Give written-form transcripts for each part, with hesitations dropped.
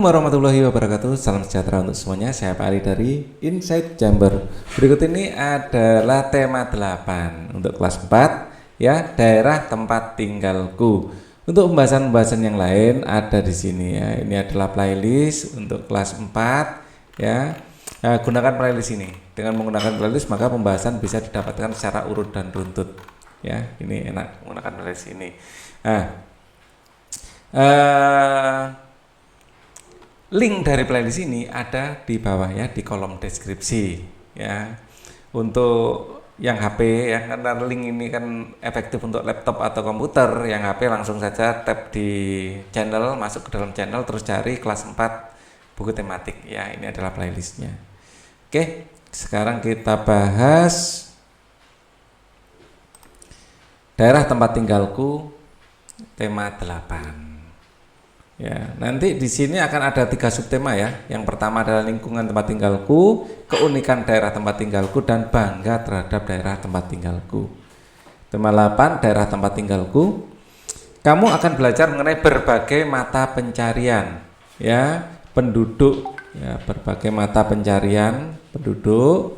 Warahmatullahi wabarakatuh. Salam sejahtera untuk semuanya. Saya Pak Ali dari Insight Jember. Berikut ini adalah tema 8 untuk kelas 4 ya, daerah tempat tinggalku. Untuk pembahasan-pembahasan yang lain ada di sini ya. Ini adalah playlist untuk kelas 4 ya. Nah, gunakan playlist ini. Dengan menggunakan playlist maka pembahasan bisa didapatkan secara urut dan runtut. Ya, ini enak menggunakan playlist ini. Nah, link dari playlist ini ada di bawah ya, di kolom deskripsi ya. Untuk yang HP ya, karena link ini kan efektif untuk laptop atau komputer, yang HP langsung saja tap di channel, masuk ke dalam channel, terus cari kelas 4 buku tematik ya. Ini adalah playlistnya. Oke, sekarang kita bahas daerah tempat tinggalku, tema 8. Ya, nanti di sini akan ada 3 subtema ya. Yang pertama adalah lingkungan tempat tinggalku, keunikan daerah tempat tinggalku, dan bangga terhadap daerah tempat tinggalku. Tema 8, daerah tempat tinggalku. Kamu akan belajar mengenai berbagai mata pencarian ya, penduduk ya, berbagai mata pencarian penduduk.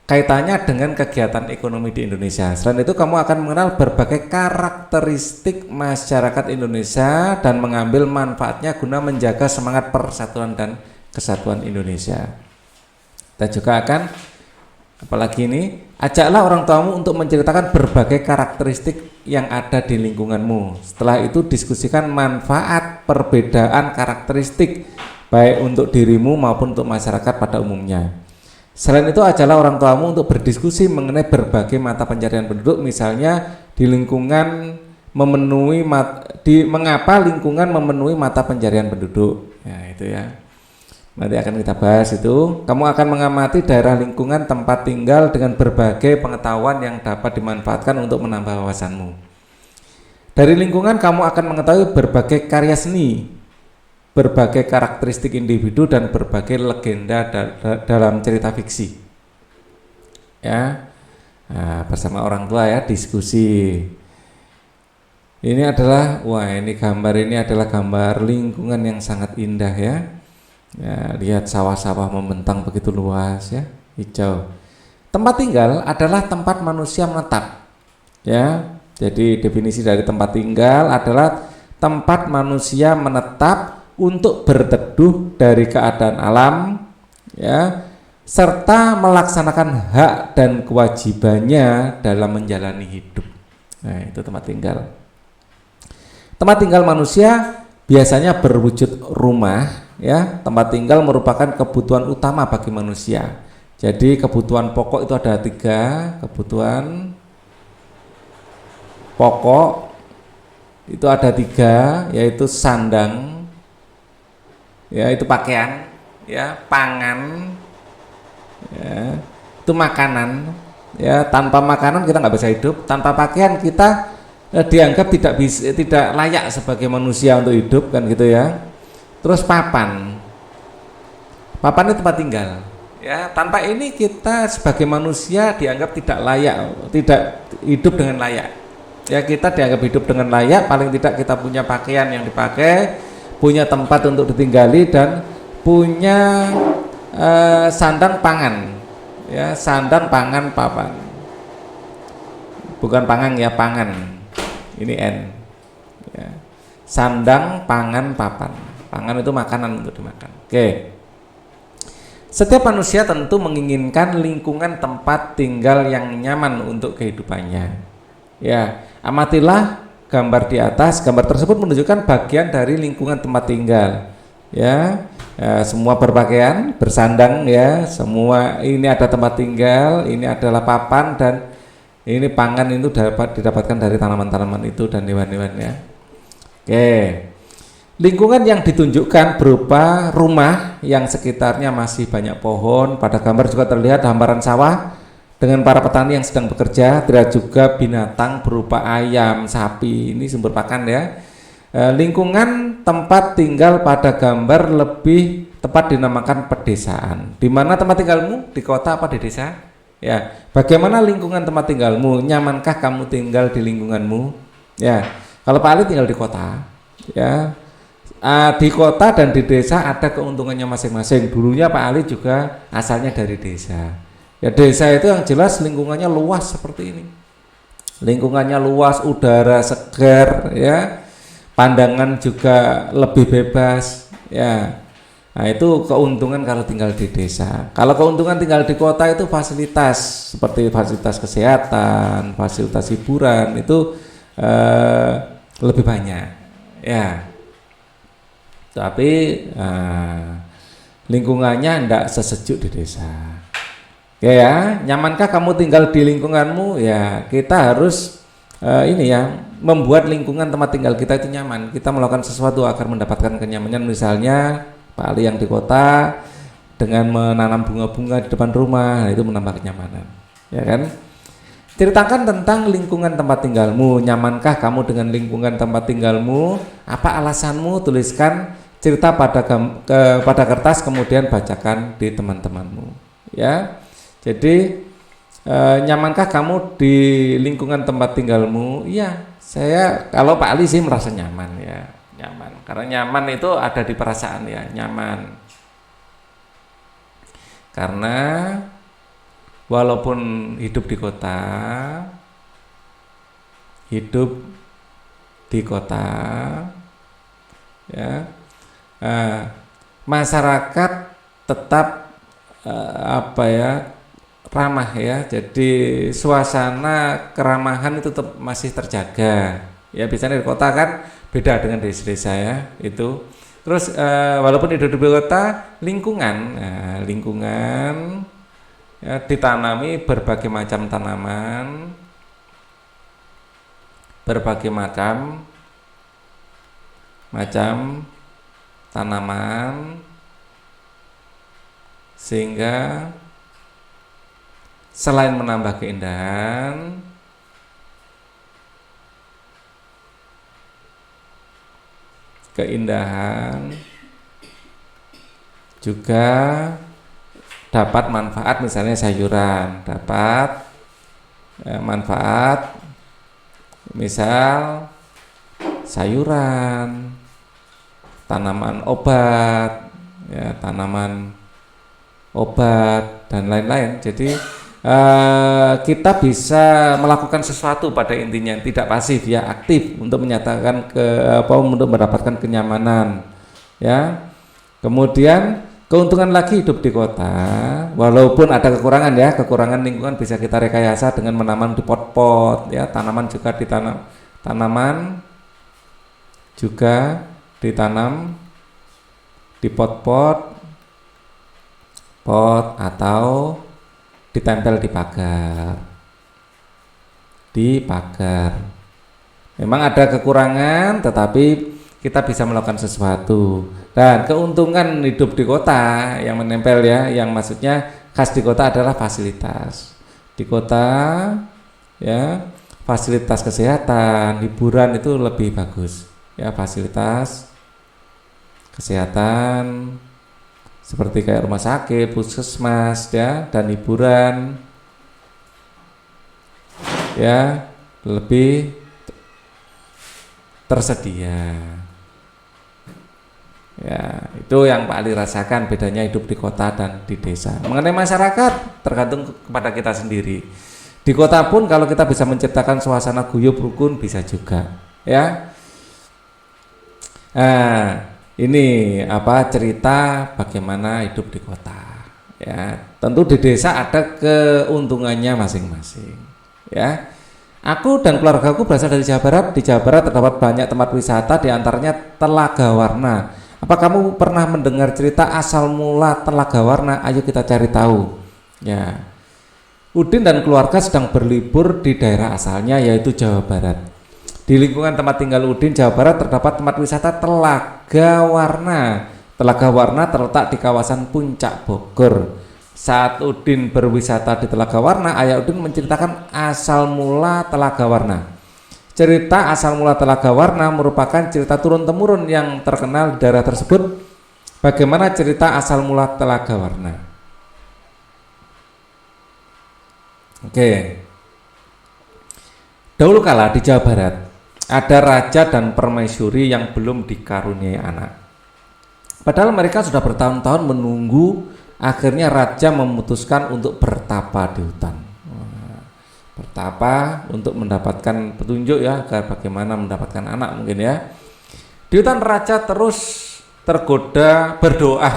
Kaitannya dengan kegiatan ekonomi di Indonesia. Selain itu kamu akan mengenal berbagai karakteristik masyarakat Indonesia dan mengambil manfaatnya guna menjaga semangat persatuan dan kesatuan Indonesia. Dan juga akan, apalagi ini, ajaklah orang tuamu untuk menceritakan berbagai karakteristik yang ada di lingkunganmu. Setelah itu diskusikan manfaat perbedaan karakteristik baik untuk dirimu maupun untuk masyarakat pada umumnya. Selain itu, ajaklah orang tuamu untuk berdiskusi mengenai berbagai mata pencarian penduduk, misalnya di lingkungan memenuhi mengapa lingkungan memenuhi mata pencarian penduduk. Ya, itu ya. Nanti akan kita bahas itu. Kamu akan mengamati daerah lingkungan tempat tinggal dengan berbagai pengetahuan yang dapat dimanfaatkan untuk menambah wawasanmu. Dari lingkungan kamu akan mengetahui berbagai karya seni, berbagai karakteristik individu, dan berbagai legenda dalam cerita fiksi ya. Nah, bersama orang tua ya, diskusi. Ini adalah, wah ini gambar, ini adalah gambar lingkungan yang sangat indah ya. Ya, lihat sawah-sawah membentang begitu luas ya, hijau. Tempat tinggal adalah tempat manusia menetap ya. Jadi definisi dari tempat tinggal adalah tempat manusia menetap untuk berteduh dari keadaan alam ya, serta melaksanakan hak dan kewajibannya dalam menjalani hidup. Nah, itu tempat tinggal. Tempat tinggal manusia biasanya berwujud rumah ya. Tempat tinggal merupakan kebutuhan utama bagi manusia. Jadi kebutuhan pokok itu ada 3 kebutuhan pokok, itu ada 3, yaitu sandang ya, itu pakaian ya, pangan ya, itu makanan ya. Tanpa makanan kita nggak bisa hidup, tanpa pakaian kita dianggap tidak layak sebagai manusia untuk hidup kan gitu ya. Terus papan itu tempat tinggal ya. Tanpa ini kita sebagai manusia dianggap tidak layak, tidak hidup dengan layak ya. Kita dianggap hidup dengan layak, paling tidak kita punya pakaian yang dipakai, punya tempat untuk ditinggali, dan punya sandang pangan ya, sandang pangan papan, bukan pangan ya, pangan ini N ya. Sandang pangan papan, pangan itu makanan untuk dimakan. Oke, setiap manusia tentu menginginkan lingkungan tempat tinggal yang nyaman untuk kehidupannya ya. Amatilah gambar di atas. Gambar tersebut menunjukkan bagian dari lingkungan tempat tinggal ya. Semua berpakaian, bersandang ya, semua ini ada tempat tinggal, ini adalah papan, dan ini pangan itu dapat didapatkan dari tanaman-tanaman itu dan hewan-hewan ya. Oke, lingkungan yang ditunjukkan berupa rumah yang sekitarnya masih banyak pohon. Pada gambar juga terlihat hamparan sawah dengan para petani yang sedang bekerja. Terlihat juga binatang berupa ayam, sapi, ini sumber pakan ya. Lingkungan tempat tinggal pada gambar lebih tepat dinamakan pedesaan. Di mana tempat tinggalmu? Di kota apa di desa? Ya. Bagaimana lingkungan tempat tinggalmu? Nyamankah kamu tinggal di lingkunganmu? Ya. Kalau Pak Ali tinggal di kota, ya. di kota dan di desa ada keuntungannya masing-masing. Dulunya Pak Ali juga asalnya dari desa. Ya desa itu yang jelas lingkungannya luas seperti ini. Lingkungannya luas, udara segar, ya, pandangan juga lebih bebas, ya. Nah itu keuntungan kalau tinggal di desa. Kalau keuntungan tinggal di kota itu fasilitas seperti fasilitas kesehatan, fasilitas hiburan itu lebih banyak, ya. Tapi lingkungannya tidak sesejuk di desa. Ya, nyamankah kamu tinggal di lingkunganmu? Ya, kita harus ini ya, membuat lingkungan tempat tinggal kita itu nyaman. Kita melakukan sesuatu agar mendapatkan kenyamanan. Misalnya Pak Ali yang di kota dengan menanam bunga-bunga di depan rumah, itu menambah kenyamanan. Ya kan? Ceritakan tentang lingkungan tempat tinggalmu. Nyamankah kamu dengan lingkungan tempat tinggalmu? Apa alasanmu? Tuliskan cerita pada kertas, kemudian bacakan di teman-temanmu. Ya, jadi nyamankah kamu di lingkungan tempat tinggalmu? Iya, saya kalau Pak Ali sih merasa nyaman, ya, nyaman. Karena nyaman itu ada di perasaan, ya, nyaman. Karena walaupun hidup di kota, ya, masyarakat tetap ramah, ya. Jadi suasana keramahan itu tetap masih terjaga. Ya, biasanya di kota kan beda dengan di desa, ya, itu. Terus walaupun hidup di kota, lingkungan ya, ditanami berbagai macam tanaman, berbagai macam tanaman, sehingga selain menambah keindahan, juga dapat manfaat, misalnya sayuran dapat manfaat, misal sayuran, tanaman obat, ya, tanaman obat dan lain-lain. Jadi kita bisa melakukan sesuatu pada intinya, tidak pasif, ya, aktif untuk menyatakan untuk mendapatkan kenyamanan, ya. Kemudian keuntungan lagi hidup di kota, walaupun ada kekurangan, ya, kekurangan lingkungan bisa kita rekayasa dengan menanam di pot-pot, ya, tanaman juga ditanam di pot atau ditempel di pagar. Memang ada kekurangan, tetapi kita bisa melakukan sesuatu. Dan keuntungan hidup di kota yang menempel, ya, yang maksudnya khas di kota adalah fasilitas. Di kota, ya, fasilitas kesehatan, hiburan itu lebih bagus, ya, fasilitas kesehatan seperti kayak rumah sakit, puskesmas, ya, dan hiburan, ya, lebih tersedia. Ya, itu yang Pak Ali rasakan bedanya hidup di kota dan di desa. Mengenai masyarakat tergantung kepada kita sendiri. Di kota pun kalau kita bisa menciptakan suasana guyub rukun bisa juga, ya. Nah, ini cerita bagaimana hidup di kota, ya. Tentu di desa ada keuntungannya masing-masing, ya. Aku dan keluargaku berasal dari Jawa Barat. Di Jawa Barat terdapat banyak tempat wisata, diantaranya Telaga Warna. Apa kamu pernah mendengar cerita asal mula Telaga Warna? Ayo kita cari tahu, ya. Udin dan keluarga sedang berlibur di daerah asalnya, yaitu Jawa Barat. Di lingkungan tempat tinggal Udin, Jawa Barat, terdapat tempat wisata Telaga Warna. Telaga Warna terletak di kawasan Puncak Bogor. Saat Udin berwisata di Telaga Warna, ayah Udin menceritakan asal mula Telaga Warna. Cerita asal mula Telaga Warna merupakan cerita turun-temurun yang terkenal di daerah tersebut. Bagaimana cerita asal mula Telaga Warna? Oke. Dahulu kala di Jawa Barat ada raja dan permaisuri yang belum dikaruniai anak. Padahal mereka sudah bertahun-tahun menunggu, akhirnya raja memutuskan untuk bertapa di hutan. Bertapa untuk mendapatkan petunjuk ya, agar bagaimana mendapatkan anak mungkin ya. Di hutan raja terus berdoa.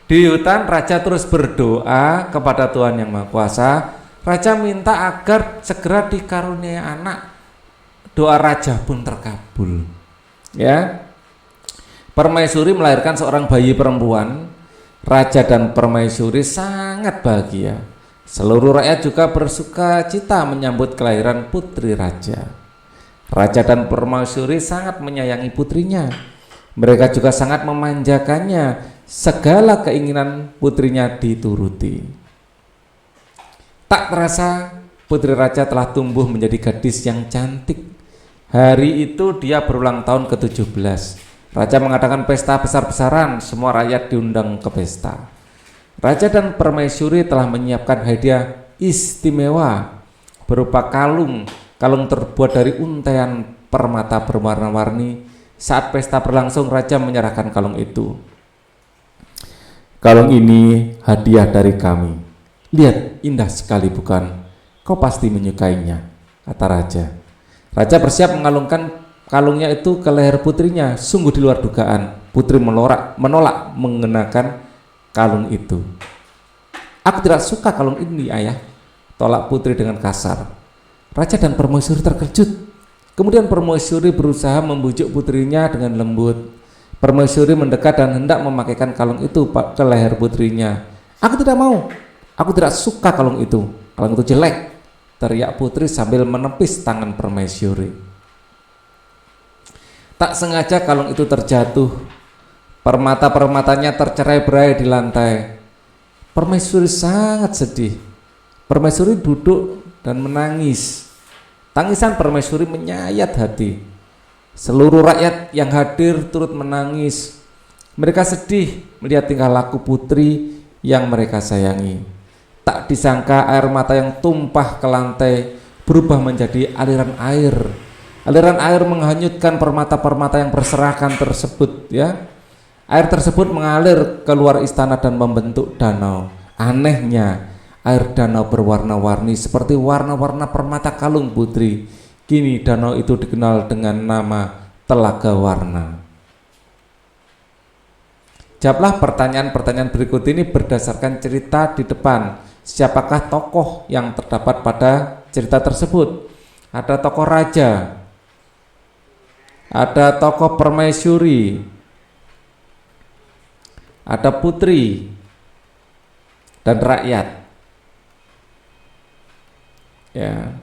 Di hutan raja terus berdoa kepada Tuhan Yang Maha Kuasa. Raja minta agar segera dikaruniai anak. Doa raja pun terkabul. Ya. Permaisuri melahirkan seorang bayi perempuan. Raja dan permaisuri sangat bahagia. Seluruh rakyat juga bersuka cita menyambut kelahiran putri raja. Raja dan permaisuri sangat menyayangi putrinya. Mereka juga sangat memanjakannya. Segala keinginan putrinya dituruti. Tak terasa putri raja telah tumbuh menjadi gadis yang cantik. Hari itu dia berulang tahun ke-17. Raja mengadakan pesta besar-besaran, semua rakyat diundang ke pesta. Raja dan permaisuri telah menyiapkan hadiah istimewa berupa kalung terbuat dari untaian permata berwarna-warni. Saat pesta berlangsung, raja menyerahkan kalung itu. Kalung ini hadiah dari kami. Lihat, indah sekali bukan? Kau pasti menyukainya, kata raja. Raja bersiap mengalungkan kalungnya itu ke leher putrinya. Sungguh di luar dugaan, putri menolak mengenakan kalung itu. Aku tidak suka kalung ini, ayah, tolak putri dengan kasar. Raja dan permaisuri terkejut. Kemudian permaisuri berusaha membujuk putrinya dengan lembut. Permaisuri mendekat dan hendak memakaikan kalung itu ke leher putrinya. Aku tidak mau, aku tidak suka kalung itu jelek, teriak putri sambil menepis tangan permaisuri. Tak sengaja kalung itu terjatuh. Permata-permatanya tercerai-berai di lantai. Permaisuri sangat sedih. Permaisuri duduk dan menangis. Tangisan permaisuri menyayat hati. Seluruh rakyat yang hadir turut menangis. Mereka sedih melihat tingkah laku putri yang mereka sayangi. Tak disangka air mata yang tumpah ke lantai berubah menjadi aliran air. Aliran air menghanyutkan permata-permata yang berserakan tersebut ya. Air tersebut mengalir keluar istana dan membentuk danau. Anehnya, air danau berwarna-warni seperti warna-warna permata kalung putri. Kini danau itu dikenal dengan nama Telaga Warna. Jawablah pertanyaan-pertanyaan berikut ini berdasarkan cerita di depan. Siapakah tokoh yang terdapat pada cerita tersebut? Ada tokoh raja, ada tokoh permaisuri, ada putri, dan rakyat. Ya.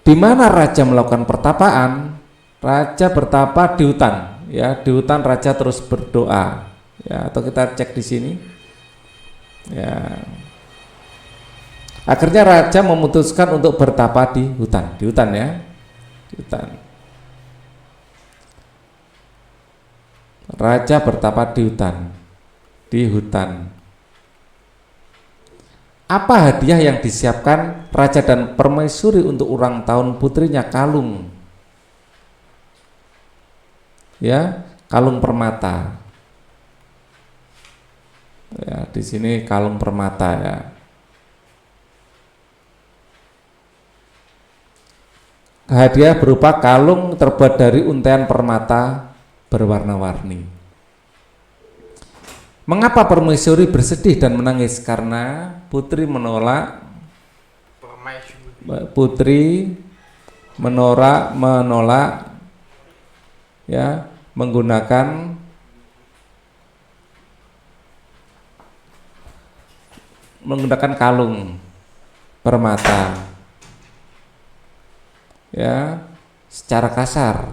Di mana raja melakukan pertapaan? Raja bertapa di hutan. Ya, di hutan raja terus berdoa. Ya, atau kita cek di sini. Ya. Akhirnya raja memutuskan untuk bertapa di hutan ya. Di hutan. Raja bertapa di hutan. Apa hadiah yang disiapkan raja dan permaisuri untuk ulang tahun putrinya? Kalung. Ya, kalung permata. Ya, di sini kalung permata ya. Hadiah berupa kalung terbuat dari untaian permata berwarna-warni. Mengapa permaisuri bersedih dan menangis? Karena putri menolak ya, menggunakan kalung permata ya secara kasar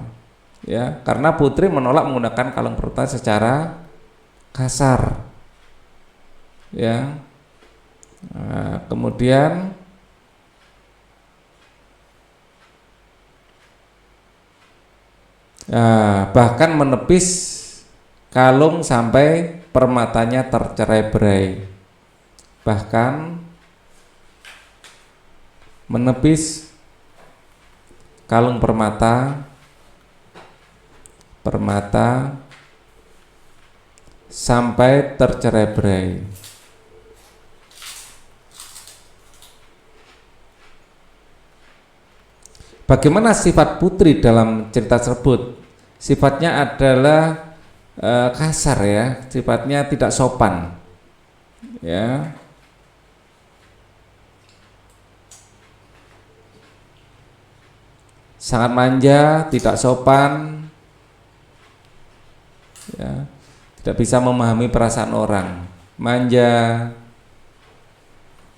ya, karena putri menolak menggunakan kalung permata secara kasar ya. Nah, kemudian bahkan menepis kalung sampai permatanya tercerai-berai. Bahkan menepis kalung permata, sampai tercerai-berai. Bagaimana sifat putri dalam cerita tersebut? Sifatnya adalah kasar ya, sifatnya tidak sopan. Ya. Sangat manja, tidak sopan. Ya. Tidak bisa memahami perasaan orang. Manja,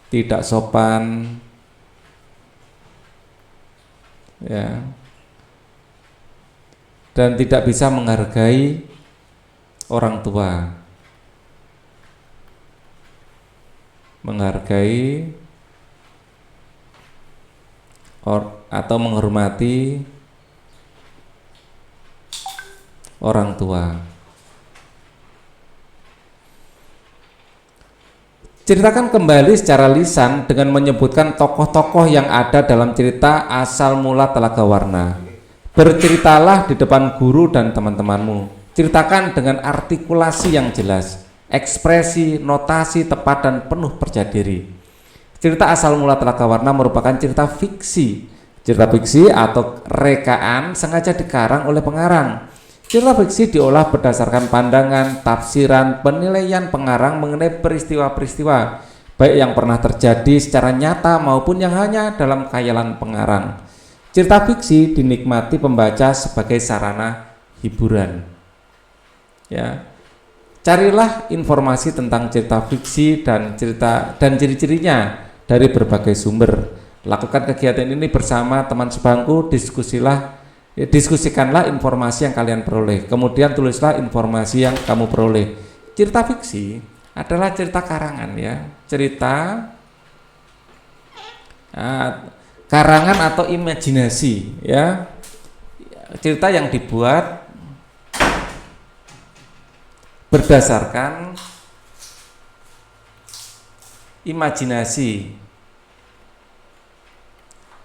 tidak sopan. Ya, dan tidak bisa menghargai orang tua, atau menghormati orang tua. Ceritakan kembali secara lisan dengan menyebutkan tokoh-tokoh yang ada dalam cerita asal mula Telaga Warna. Berceritalah di depan guru dan teman-temanmu. Ceritakan dengan artikulasi yang jelas, ekspresi, notasi tepat dan penuh percaya diri. Cerita asal mula Telaga Warna merupakan cerita fiksi. Cerita fiksi atau rekaan sengaja dikarang oleh pengarang. Cerita fiksi diolah berdasarkan pandangan, tafsiran, penilaian pengarang mengenai peristiwa-peristiwa, baik yang pernah terjadi secara nyata maupun yang hanya dalam khayalan pengarang. Cerita fiksi dinikmati pembaca sebagai sarana hiburan. Ya. Carilah informasi tentang cerita fiksi dan ciri-cirinya dari berbagai sumber. Lakukan kegiatan ini bersama teman sebangku, diskusikanlah informasi yang kalian peroleh, kemudian tulislah informasi yang kamu peroleh. Cerita fiksi adalah cerita karangan ya, cerita karangan atau imajinasi ya, cerita yang dibuat berdasarkan imajinasi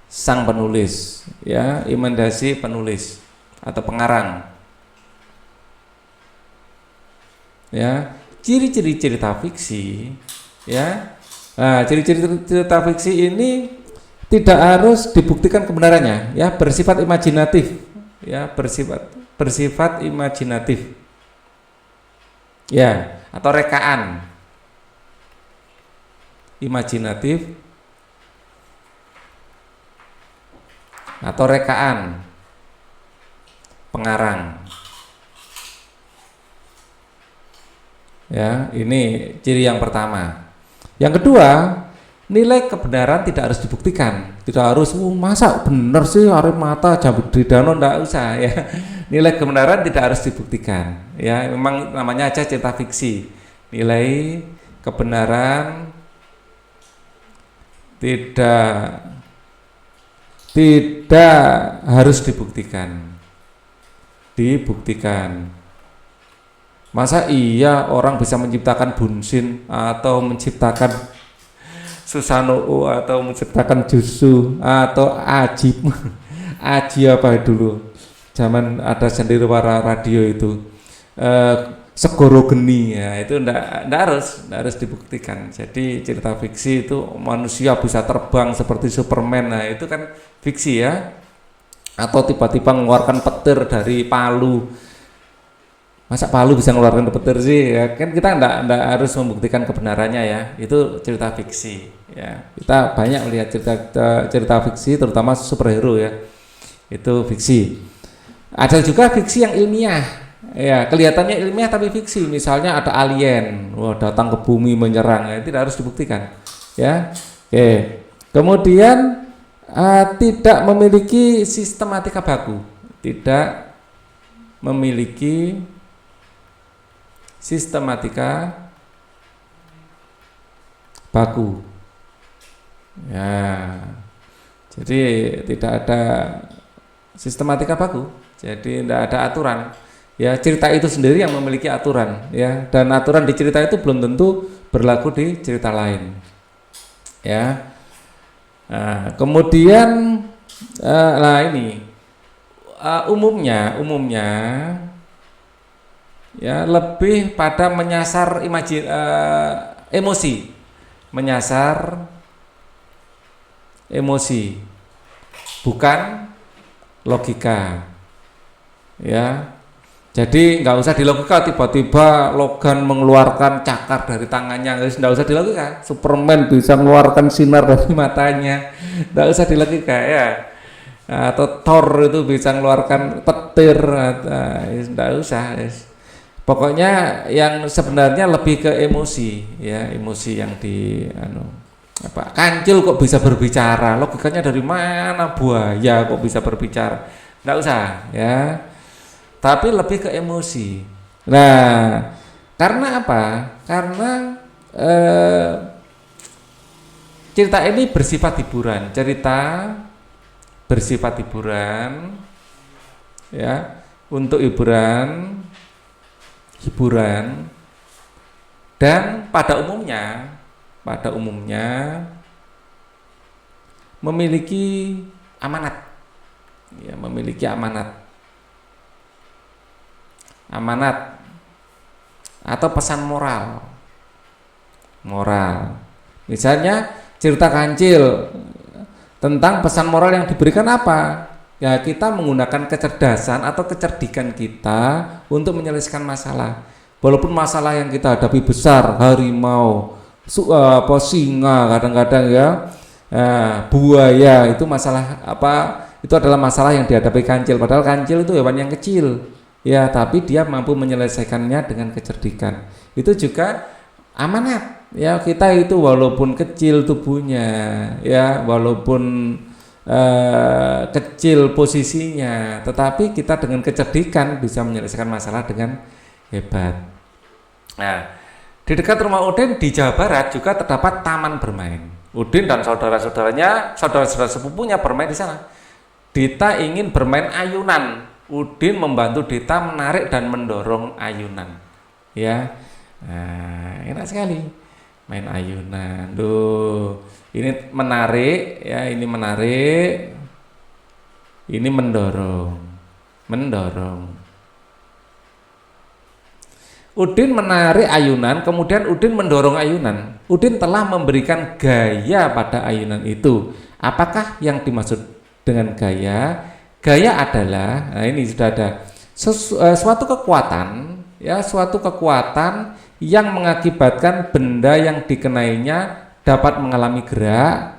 sang penulis ya, imajinasi penulis atau pengarang ya. Ciri-ciri cerita fiksi ya, ciri-ciri cerita fiksi ini tidak harus dibuktikan kebenarannya ya, bersifat imajinatif ya, bersifat imajinatif ya, atau rekaan imajinatif atau rekaan pengarang ya. Ini ciri yang pertama. Yang kedua, nilai kebenaran tidak harus dibuktikan, tidak harus masa benar sih Arif Mata Jambidridano, enggak usah ya. Nilai kebenaran tidak harus dibuktikan ya, memang namanya aja cerita fiksi. Nilai kebenaran tidak harus dibuktikan. Masa iya orang bisa menciptakan bunsin atau menciptakan Susanoo atau menciptakan Jutsu atau Aji apa dulu zaman ada sandiwara radio itu, Segoro Geni ya, itu ndak harus dibuktikan. Jadi cerita fiksi itu manusia bisa terbang seperti Superman, nah itu kan fiksi ya. Atau tiba-tiba mengeluarkan petir dari palu, masa palu bisa mengeluarkan petir sih ya, kan kita ndak harus membuktikan kebenarannya ya, itu cerita fiksi ya. Kita banyak melihat cerita fiksi terutama superhero ya, itu fiksi. Ada juga fiksi yang ilmiah ya, kelihatannya ilmiah tapi fiksi. Misalnya ada alien, datang ke bumi menyerang, ya, tidak harus dibuktikan ya. Oke. Kemudian tidak memiliki sistematika baku, tidak memiliki sistematika baku ya. Jadi tidak ada sistematika baku, jadi tidak ada aturan ya. Cerita itu sendiri yang memiliki aturan ya, dan aturan di cerita itu belum tentu berlaku di cerita lain ya. Nah, kemudian Nah ini umumnya ya lebih pada menyasar emosi, menyasar emosi, bukan logika. Ya, jadi nggak usah dilogika tiba-tiba Logan mengeluarkan cakar dari tangannya, nggak usah dilogika. Superman bisa mengeluarkan sinar dari matanya, nggak usah dilogika ya. Atau Thor itu bisa mengeluarkan petir, nggak usah. Pokoknya yang sebenarnya lebih ke emosi, ya emosi yang di apa kancil kok bisa berbicara, logikanya dari mana, buaya kok bisa berbicara, nggak usah ya, tapi lebih ke emosi. Nah, karena apa? Karena cerita ini bersifat hiburan, ya, untuk hiburan, dan pada umumnya memiliki amanat, ya, memiliki amanat atau pesan moral. Misalnya cerita Kancil tentang pesan moral yang diberikan apa? Ya kita menggunakan kecerdasan atau kecerdikan kita untuk menyelesaikan masalah. Walaupun masalah yang kita hadapi besar, harimau, singa, kadang-kadang ya, buaya, itu masalah apa? Itu adalah masalah yang dihadapi Kancil. Padahal Kancil itu hewan yang kecil, ya, tapi dia mampu menyelesaikannya dengan kecerdikan. Itu juga amanat, ya, kita itu walaupun kecil tubuhnya, ya, walaupun kecil posisinya, tetapi kita dengan kecerdikan bisa menyelesaikan masalah dengan hebat. Nah, di dekat rumah Udin di Jawa Barat juga terdapat taman bermain. Udin dan saudara-saudaranya, saudara-saudara sepupunya bermain di sana. Dita ingin bermain ayunan. Udin membantu Dita menarik dan mendorong ayunan. Ya, nah, enak sekali main ayunan. Duh, ini menarik, ya, ini menarik, ini mendorong. Udin menarik ayunan, kemudian Udin mendorong ayunan. Udin telah memberikan gaya pada ayunan itu. Apakah yang dimaksud dengan gaya? Gaya adalah, nah ini sudah ada, suatu kekuatan, ya, suatu kekuatan yang mengakibatkan benda yang dikenainya dapat mengalami gerak,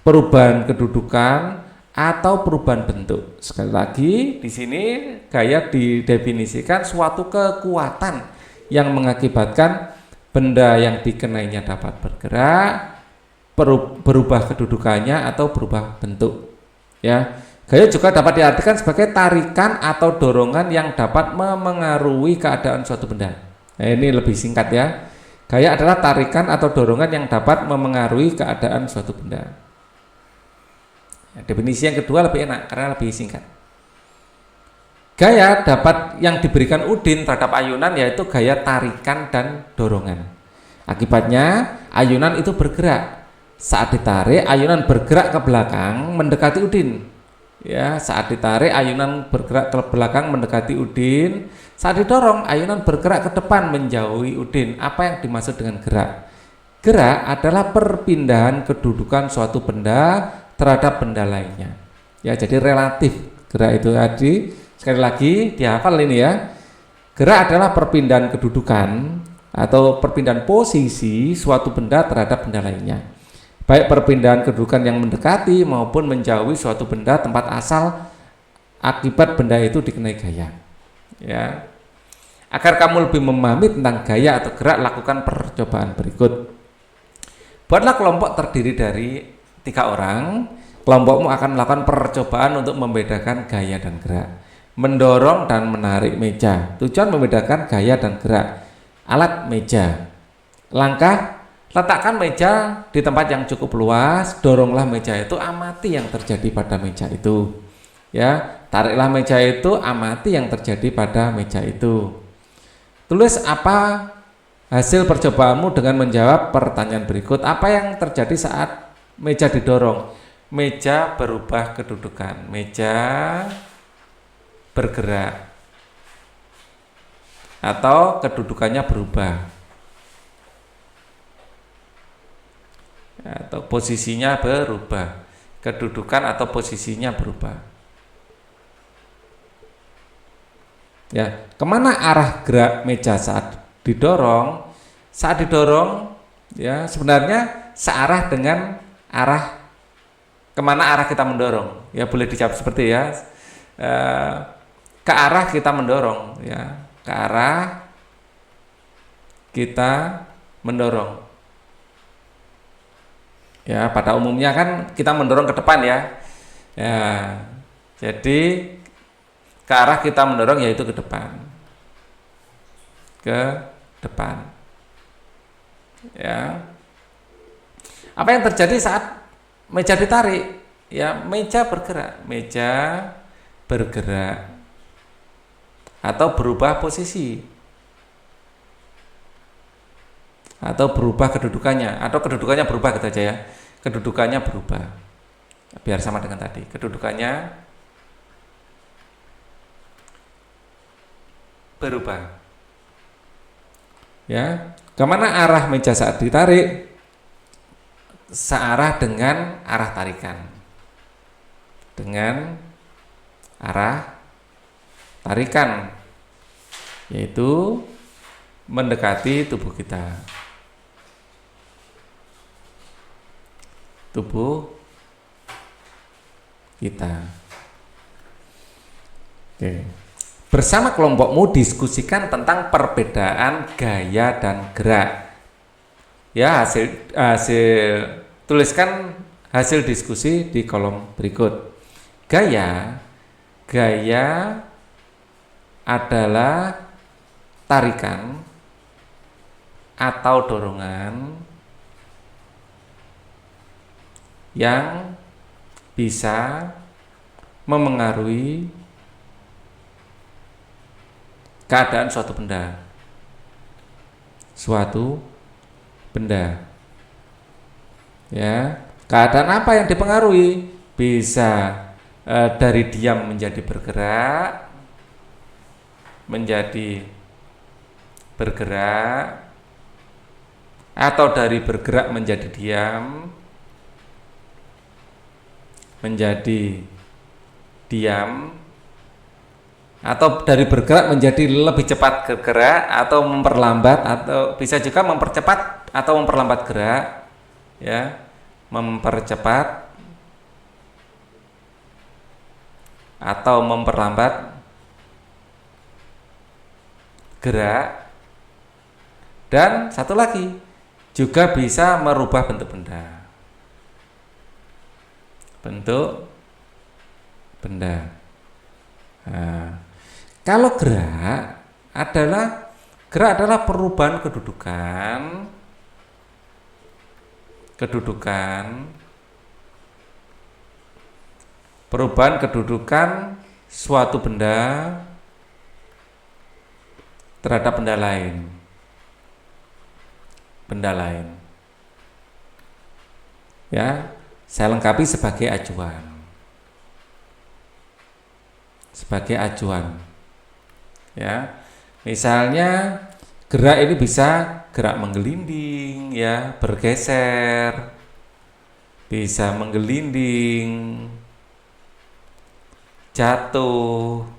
perubahan kedudukan, atau perubahan bentuk. Sekali lagi, di sini gaya didefinisikan suatu kekuatan yang mengakibatkan benda yang dikenainya dapat bergerak, berubah kedudukannya, atau berubah bentuk. Ya, gaya juga dapat diartikan sebagai tarikan atau dorongan yang dapat memengaruhi keadaan suatu benda. Nah, ini lebih singkat ya. Gaya adalah tarikan atau dorongan yang dapat memengaruhi keadaan suatu benda. Ya, definisi yang kedua lebih enak karena lebih singkat. Gaya dapat yang diberikan Udin terhadap ayunan yaitu gaya tarikan dan dorongan. Akibatnya ayunan itu bergerak. Saat ditarik, ayunan bergerak ke belakang mendekati Udin. Ya, saat ditarik ayunan bergerak ke belakang mendekati Udin. Saat didorong ayunan bergerak ke depan menjauhi Udin. Apa yang dimaksud dengan gerak? Gerak adalah perpindahan kedudukan suatu benda terhadap benda lainnya. Ya, jadi relatif gerak itu tadi. Sekali lagi dihafal ini ya. Gerak adalah perpindahan kedudukan atau perpindahan posisi suatu benda terhadap benda lainnya. Baik perpindahan kedudukan yang mendekati maupun menjauhi suatu benda tempat asal akibat benda itu dikenai gaya. Ya. Agar kamu lebih memahami tentang gaya atau gerak, lakukan percobaan berikut. Buatlah kelompok terdiri dari 3 orang. Kelompokmu akan melakukan percobaan untuk membedakan gaya dan gerak. Mendorong dan menarik meja. Tujuan membedakan gaya dan gerak. Alat meja. Langkah: letakkan meja di tempat yang cukup luas. Doronglah meja itu, amati yang terjadi pada meja itu. Ya, tariklah meja itu, amati yang terjadi pada meja itu. Tulis apa hasil percobaanmu dengan menjawab pertanyaan berikut. Apa yang terjadi saat meja didorong? meja berubah kedudukan, meja bergerak atau kedudukannya berubah atau posisinya berubah, kedudukan atau posisinya berubah. Ya, kemana arah gerak meja saat didorong? Saat didorong, ya sebenarnya searah dengan arah kemana arah kita mendorong. Ya boleh dijawab seperti ya, ke arah kita mendorong, ya ke arah kita mendorong. Ya, pada umumnya kan kita mendorong ke depan ya. Ya, jadi ke arah kita mendorong yaitu ke depan. Ke depan. Ya. Apa yang terjadi saat meja ditarik? Ya, meja bergerak, atau berubah posisi. Atau berubah kedudukannya, atau kedudukannya berubah gitu aja ya. Kedudukannya berubah. Biar sama dengan tadi. Kedudukannya berubah. Ya, kemana arah meja saat ditarik? Searah dengan arah tarikan. Dengan arah tarikan, yaitu mendekati tubuh kita. Tubuh kita. Oke. Bersama kelompokmu diskusikan tentang perbedaan gaya dan gerak. Ya, tuliskan hasil diskusi di kolom berikut. Gaya adalah tarikan atau dorongan yang bisa memengaruhi keadaan suatu benda. Ya, keadaan apa yang dipengaruhi? Bisa dari diam menjadi bergerak, atau dari bergerak menjadi diam, atau dari bergerak menjadi lebih cepat bergerak, atau memperlambat, atau bisa juga mempercepat atau memperlambat gerak, ya, mempercepat atau memperlambat gerak, dan satu lagi juga bisa merubah bentuk benda. Nah, kalau gerak adalah perubahan kedudukan suatu benda terhadap benda lain. Ya, saya lengkapi sebagai acuan. Ya, misalnya gerak ini bisa gerak menggelinding, ya, bergeser, bisa menggelinding, jatuh,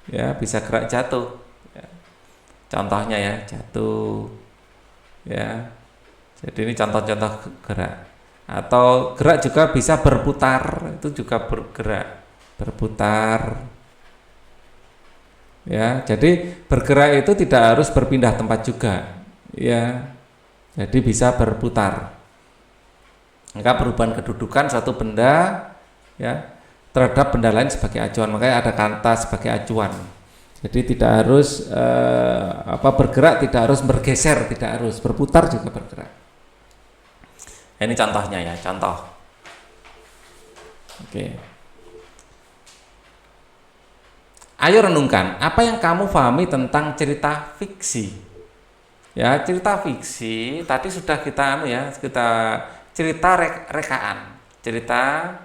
ya, bisa gerak jatuh. Ya. Contohnya ya, jatuh, ya. Jadi ini contoh-contoh gerak. Atau gerak juga bisa berputar, itu juga berputar. Ya, jadi bergerak itu tidak harus berpindah tempat juga, ya. Jadi bisa berputar. Maka perubahan kedudukan suatu benda, ya, terhadap benda lain sebagai acuan. Makanya ada kata sebagai acuan. Jadi tidak harus bergerak, tidak harus bergeser, tidak harus berputar juga bergerak. Ini contohnya ya, contoh. Oke. Ayo renungkan, apa yang kamu pahami tentang cerita fiksi? Ya, cerita fiksi tadi sudah kita cerita rekaan. cerita,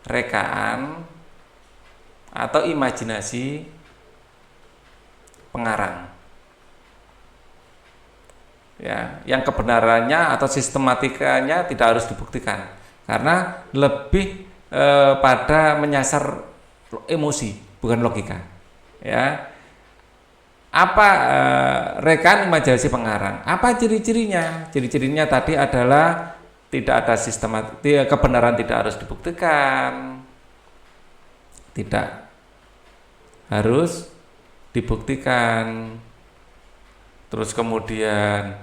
rekaan, atau imajinasi pengarang. Ya, yang kebenarannya atau sistematikanya tidak harus dibuktikan, karena lebih pada menyasar emosi, bukan logika. Ya, apa rekan imajinasi pengarang? Apa ciri-cirinya? Ciri-cirinya tadi adalah tidak ada sistematik, kebenaran tidak harus dibuktikan, tidak harus dibuktikan. Terus kemudian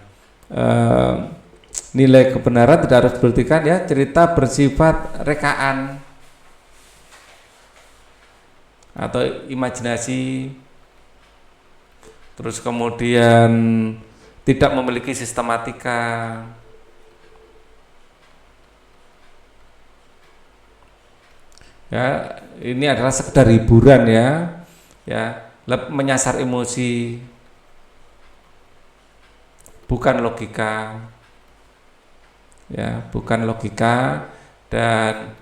nilai kebenaran tidak harus dibuktikan, ya, cerita bersifat rekaan atau imajinasi. Terus kemudian tidak memiliki sistematika. Ya, ini adalah sekedar hiburan, ya, menyasar emosi, bukan logika, ya, bukan logika, dan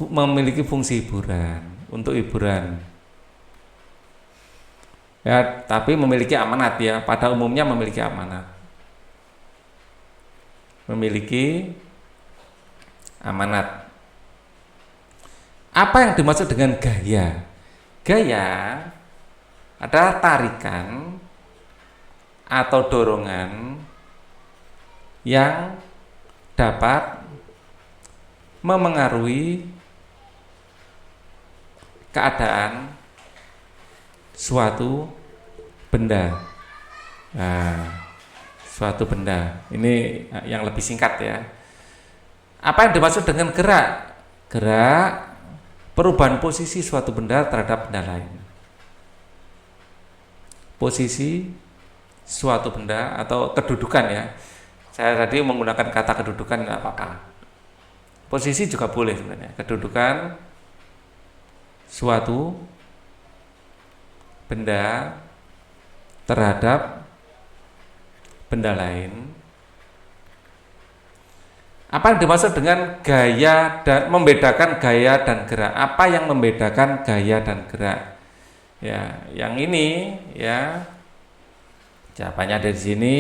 memiliki fungsi hiburan, untuk hiburan, ya, tapi memiliki amanat, ya, pada umumnya memiliki amanat, memiliki amanat. Apa yang dimaksud dengan gaya? Gaya adalah tarikan atau dorongan yang dapat memengaruhi keadaan suatu benda. Nah, suatu benda. Ini yang lebih singkat, ya. Apa yang dimaksud dengan gerak? Gerak perubahan posisi suatu benda terhadap benda lain. Posisi suatu benda atau kedudukan, ya. Saya tadi menggunakan kata kedudukan, tidak apa-apa. Posisi juga boleh sebenarnya. Kedudukan suatu benda terhadap benda lain. Apa yang dimaksud dengan gaya dan membedakan gaya dan gerak? Apa yang membedakan gaya dan gerak? Ya, yang ini, ya, jawabannya ada di sini.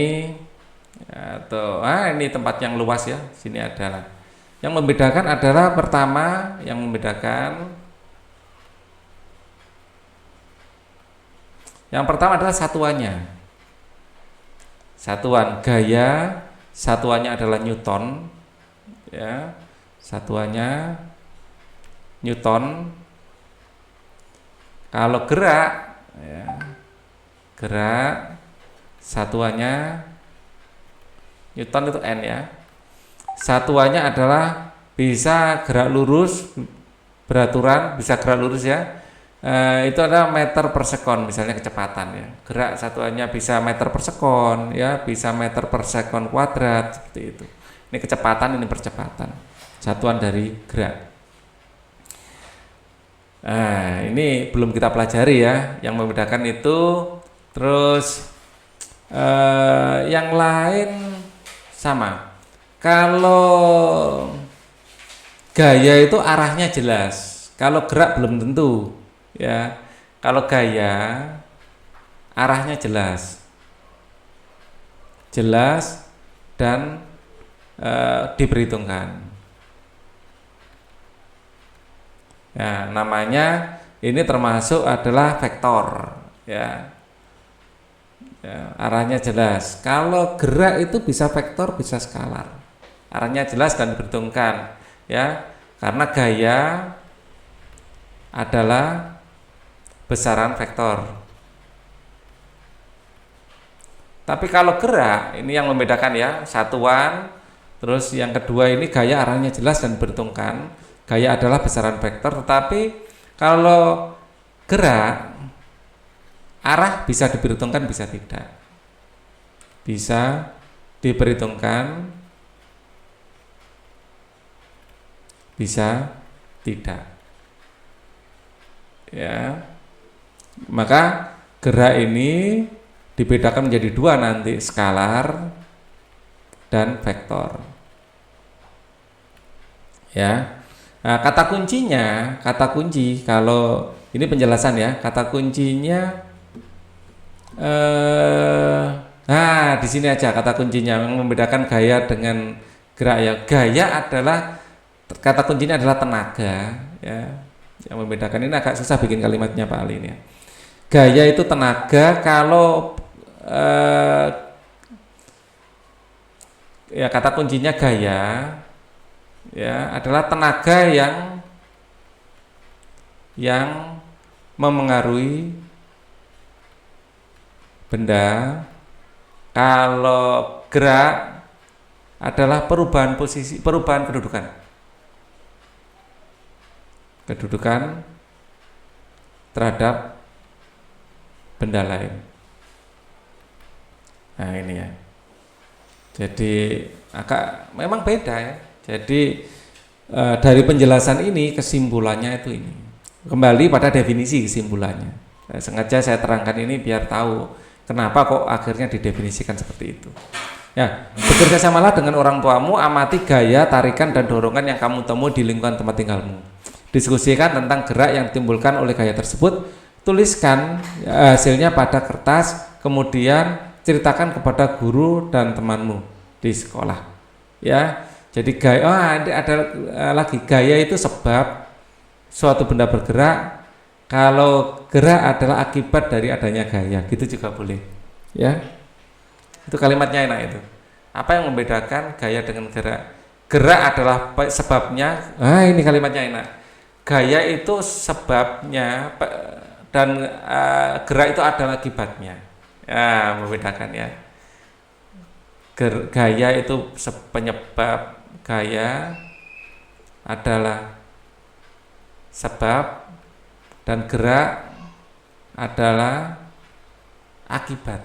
Atau ini tempat yang luas, ya. Sini adalah yang membedakan adalah pertama, yang membedakan yang pertama adalah satuannya. Satuan gaya, satuannya adalah Newton. Ya, satuannya Newton. Kalau gerak, ya, gerak satuannya Newton itu N, ya. Satuannya adalah bisa gerak lurus, beraturan, bisa gerak lurus, ya. Itu adalah meter per sekon, misalnya kecepatan, ya. Gerak satuannya bisa meter per sekon, ya, bisa meter per sekon kuadrat, seperti itu. Ini kecepatan, ini percepatan. Satuan dari gerak. Ini belum kita pelajari, ya. Yang membedakan itu. Terus yang lain sama. Kalau gaya itu arahnya jelas. Kalau gerak belum tentu, ya. Kalau gaya arahnya jelas. Jelas dan diperhitungkan. Ya, namanya ini termasuk adalah vektor, ya. Ya, arahnya jelas. Kalau gerak itu bisa vektor, bisa skalar. Arahnya jelas dan diperhitungkan, ya. Karena gaya adalah besaran vektor. Tapi kalau gerak, ini yang membedakan, ya, satuan. Terus yang kedua ini gaya arahnya jelas dan diperhitungkan. Gaya adalah besaran vektor, tetapi kalau gerak arah bisa diperhitungkan, bisa tidak. Bisa diperhitungkan, bisa tidak. Ya. Maka gerak ini dibedakan menjadi dua nanti, skalar dan vektor. Ya. Nah, kata kunci kalau ini penjelasan ya, kata kuncinya nah di sini aja kata kuncinya yang membedakan gaya dengan gerak ya. Gaya adalah kata kuncinya adalah tenaga ya. Yang membedakan ini agak susah bikin kalimatnya Pak Ali ini ya. Gaya itu tenaga, kalau ya kata kuncinya gaya ya adalah tenaga yang memengaruhi benda. Kalau gerak adalah perubahan posisi, perubahan kedudukan terhadap benda lain. Nah ini ya. Jadi agak memang beda ya. Jadi dari penjelasan ini kesimpulannya itu ini. Kembali pada definisi kesimpulannya. Sengaja saya terangkan ini biar tahu kenapa kok akhirnya didefinisikan seperti itu. Ya, bekerja samalah dengan orang tuamu, amati gaya, tarikan dan dorongan yang kamu temui di lingkungan tempat tinggalmu. Diskusikan tentang gerak yang ditimbulkan oleh gaya tersebut. Tuliskan hasilnya pada kertas, kemudian ceritakan kepada guru dan temanmu di sekolah. Ya, jadi gaya, ada lagi gaya itu sebab suatu benda bergerak. Kalau gerak adalah akibat dari adanya gaya, gitu juga boleh. Ya, itu kalimatnya enak itu. Apa yang membedakan gaya dengan gerak? Gerak adalah sebabnya. Ini kalimatnya enak. Gaya itu sebabnya dan gerak itu adalah akibatnya. Ya, membedakan ya. Gaya itu penyebab, gaya adalah sebab, dan gerak adalah akibat.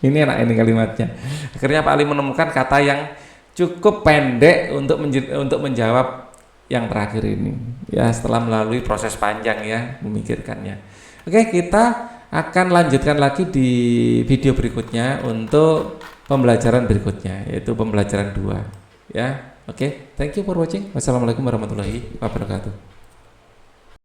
Ini enak ini kalimatnya. Akhirnya Pak Ali menemukan kata yang cukup pendek untuk menjawab yang terakhir ini. Ya, setelah melalui proses panjang ya memikirkannya. Oke, kita akan lanjutkan lagi di video berikutnya untuk pembelajaran berikutnya, yaitu pembelajaran 2 ya. Oke, thank you for watching. Wassalamualaikum warahmatullahi wabarakatuh.